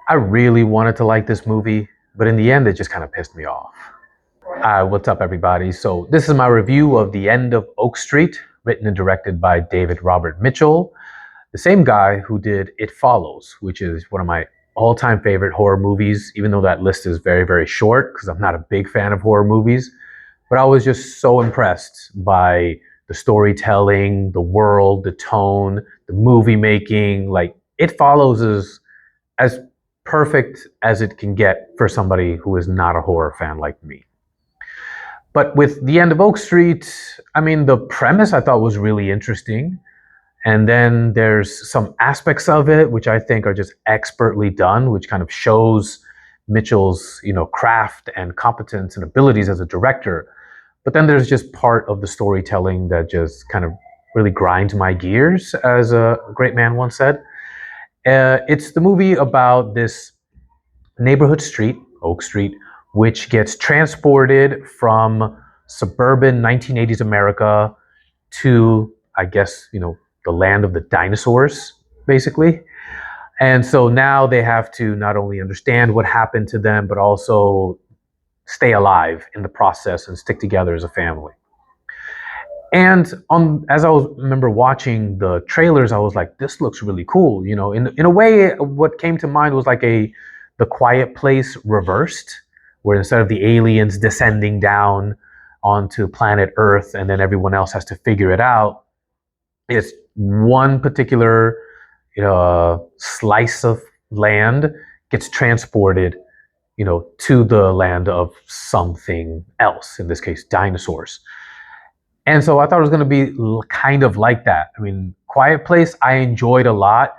I really wanted to like this movie, but in the end, it just kind of pissed me off. What's up, everybody? So, this is my review of The End of Oak Street, written and directed by David Robert Mitchell, the same guy who did It Follows, which is one of my all time favorite horror movies, even though that list is very, very short because I'm not a big fan of horror movies. But I was just so impressed by the storytelling, the world, the tone, the movie making. Like, It Follows is as perfect as it can get for somebody who is not a horror fan like me. But with The End of Oak Street, I mean, the premise I thought was really interesting. And then there's some aspects of it which I think are just expertly done, which kind of shows Mitchell's, craft and competence and abilities as a director. But then there's just part of the storytelling that just kind of really grinds my gears, as a great man once said. It's the movie about this neighborhood street, Oak Street, which gets transported from suburban 1980s America to, I guess, the land of the dinosaurs, basically. And so now they have to not only understand what happened to them, but also stay alive in the process and stick together as a family. And as I remember watching the trailers, I was like, this looks really cool. In a way, what came to mind was like The Quiet Place reversed, where instead of the aliens descending down onto planet Earth and then everyone else has to figure it out, it's one particular slice of land gets transported, to the land of something else, in this case, dinosaurs. And so I thought it was going to be kind of like that. I mean, Quiet Place, I enjoyed a lot,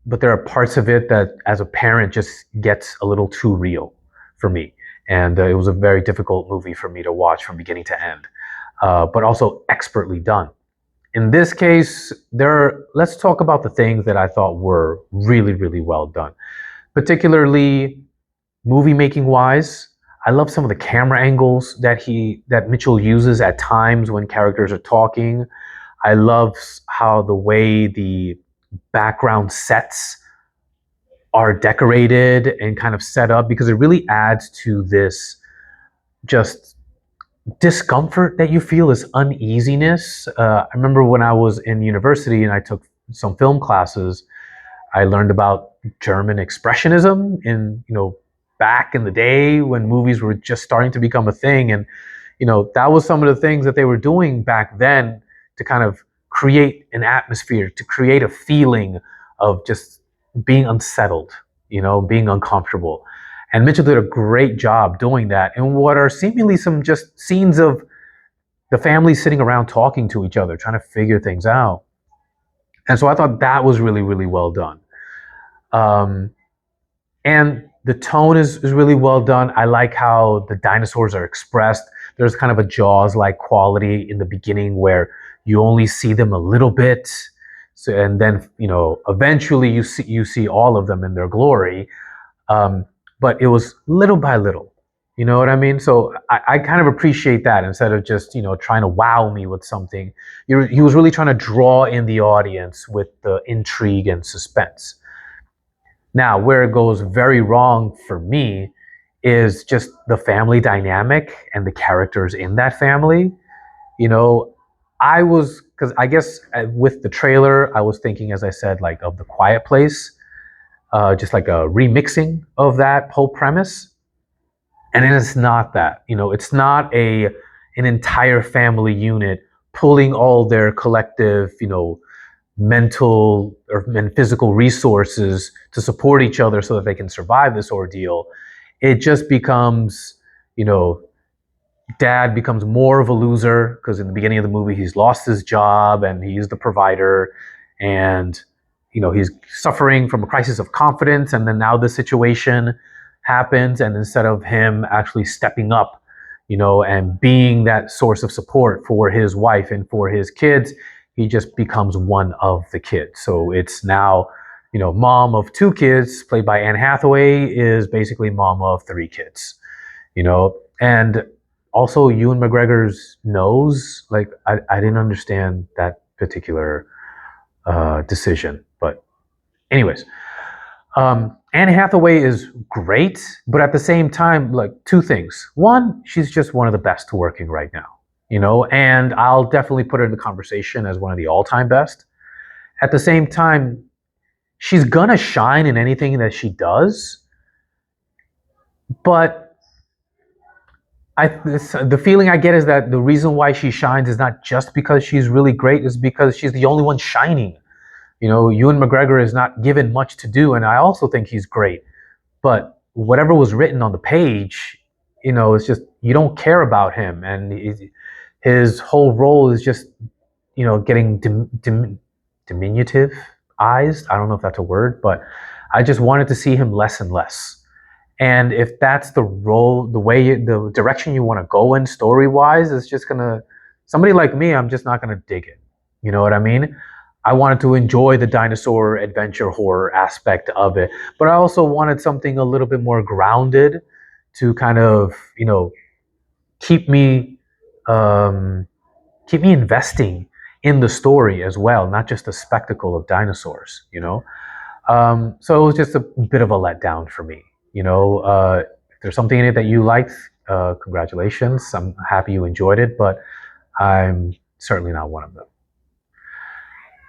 but there are parts of it that, as a parent, just gets a little too real for me. And it was a very difficult movie for me to watch from beginning to end, but also expertly done. In this case, let's talk about the things that I thought were really, really well done, particularly movie making wise. I love some of the camera angles that Mitchell uses at times when characters are talking. I love how the way the background sets are decorated and kind of set up, because it really adds to this just discomfort that you feel, this uneasiness. I remember when I was in university and I took some film classes, I learned about German expressionism back in the day when movies were just starting to become a thing. And, that was some of the things that they were doing back then to kind of create an atmosphere, to create a feeling of just being unsettled, being uncomfortable. And Mitchell did a great job doing that in what are seemingly some just scenes of the family sitting around talking to each other, trying to figure things out. And so I thought that was really, really well done. And the tone is really well done. I like how the dinosaurs are expressed. There's kind of a Jaws-like quality in the beginning where you only see them a little bit. So, and then, eventually you see all of them in their glory. But it was little by little. You know what I mean? So I kind of appreciate that, instead of just, trying to wow me with something. He was really trying to draw in the audience with the intrigue and suspense. Now, where it goes very wrong for me is just the family dynamic and the characters in that family. Because I guess with the trailer, I was thinking, as I said, like of The Quiet Place, just like a remixing of that whole premise. And it's not that. It's not an entire family unit pulling all their collective, mental and physical resources to support each other so that they can survive this ordeal. It just becomes, dad becomes more of a loser because in the beginning of the movie he's lost his job and he's the provider, and he's suffering from a crisis of confidence. And then now this situation happens, and instead of him actually stepping up, and being that source of support for his wife and for his kids, he just becomes one of the kids. So it's now, mom of two kids, played by Anne Hathaway, is basically mom of three kids, and also Ewan McGregor's nose. Like, I didn't understand that particular decision. But anyways, Anne Hathaway is great, but at the same time, like two things. One, she's just one of the best working right now, and I'll definitely put her in the conversation as one of the all-time best. At the same time, she's gonna shine in anything that she does, but the feeling I get is that the reason why she shines is not just because she's really great, is because she's the only one shining. Ewan McGregor is not given much to do, and I also think he's great. But whatever was written on the page, it's just you don't care about him, and his whole role is just, getting diminutive eyes. I don't know if that's a word, but I just wanted to see him less and less. And if that's the role, the direction you want to go in story wise, is just gonna somebody like me, I'm just not gonna dig it. You know what I mean? I wanted to enjoy the dinosaur adventure horror aspect of it, but I also wanted something a little bit more grounded to kind of, keep me keep me investing in the story as well, not just the spectacle of dinosaurs. So it was just a bit of a letdown for me. If there's something in it that you liked, congratulations. I'm happy you enjoyed it, but I'm certainly not one of them.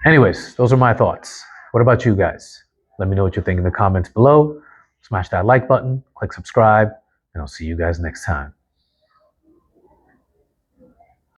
Anyways, those are my thoughts. What about you guys? Let me know what you think in the comments below. Smash that like button, click subscribe, and I'll see you guys next time.